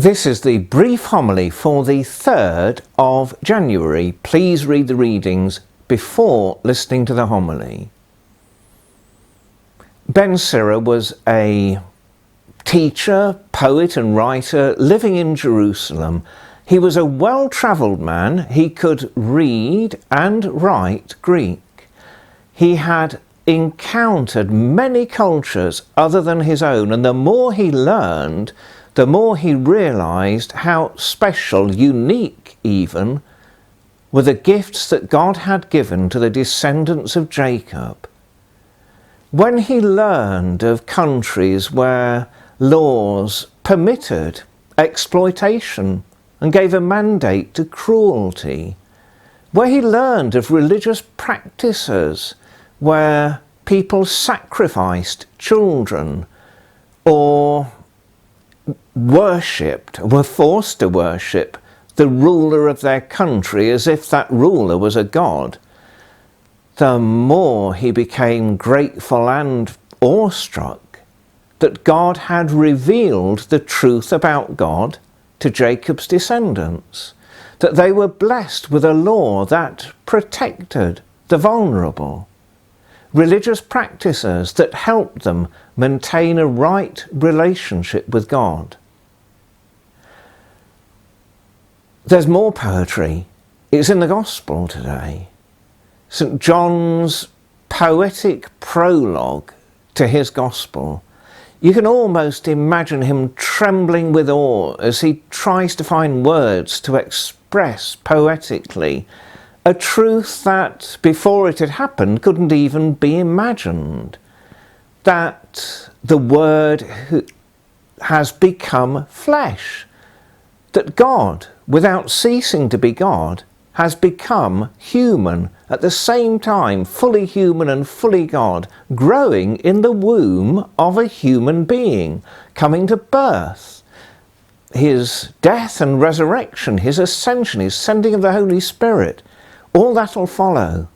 This is the brief homily for the 3rd of January. Please read the readings before listening to the homily. Ben Sira was a teacher, poet and writer living in Jerusalem. He was a well-travelled man. He could read and write Greek. He had encountered many cultures other than his own, and the more he learned, the more he realised how special, unique even, were the gifts that God had given to the descendants of Jacob. When he learned of countries where laws permitted exploitation and gave a mandate to cruelty, where he learned of religious practices where people sacrificed children or were forced to worship the ruler of their country as if that ruler was a god, the more he became grateful and awestruck that God had revealed the truth about God to Jacob's descendants, that they were blessed with a law that protected the vulnerable, religious practices that helped them maintain a right relationship with God. There's more poetry. It's in the Gospel today. St. John's poetic prologue to his Gospel. You can almost imagine him trembling with awe as he tries to find words to express poetically a truth that, before it had happened, couldn't even be imagined. That the Word has become flesh. That God, without ceasing to be God, has become human, at the same time fully human and fully God, growing in the womb of a human being, coming to birth. His death and resurrection, his ascension, his sending of the Holy Spirit, all that will follow.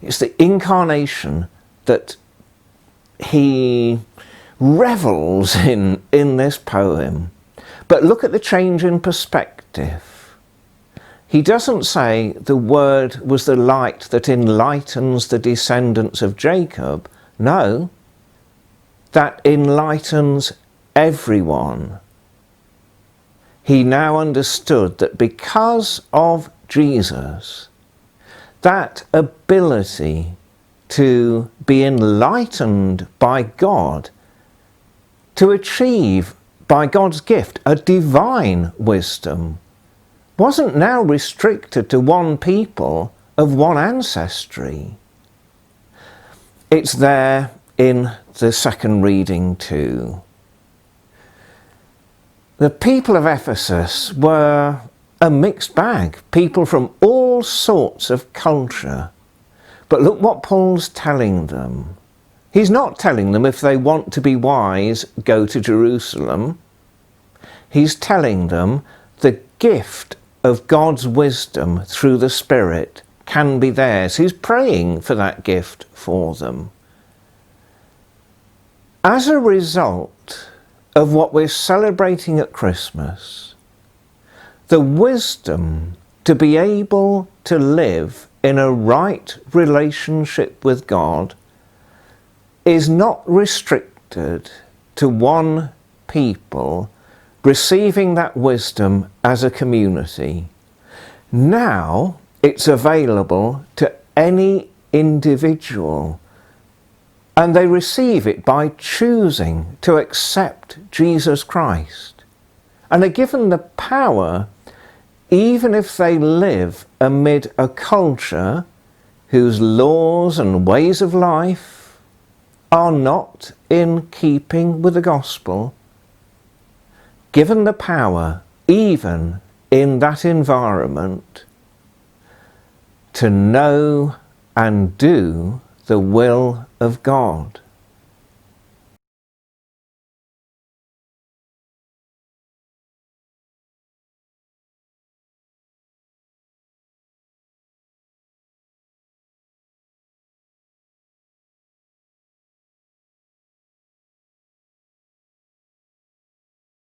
It's the incarnation that he revels in this poem. But look at the change in perspective. He doesn't say the Word was the light that enlightens the descendants of Jacob. No, that enlightens everyone. He now understood that because of Jesus, that ability to be enlightened by God, to achieve by God's gift a divine wisdom, wasn't now restricted to one people of one ancestry. It's there in the second reading too. The people of Ephesus were a mixed bag, people from all sorts of culture. But look what Paul's telling them. He's not telling them if they want to be wise, go to Jerusalem. He's telling them the gift of God's wisdom through the Spirit can be theirs. He's praying for that gift for them. As a result of what we're celebrating at Christmas, the wisdom to be able to live in a right relationship with God is not restricted to one people receiving that wisdom as a community. Now it's available to any individual, and they receive it by choosing to accept Jesus Christ, and are given the power, even if they live amid a culture whose laws and ways of life are not in keeping with the gospel, given the power, even in that environment, to know and do the will of God.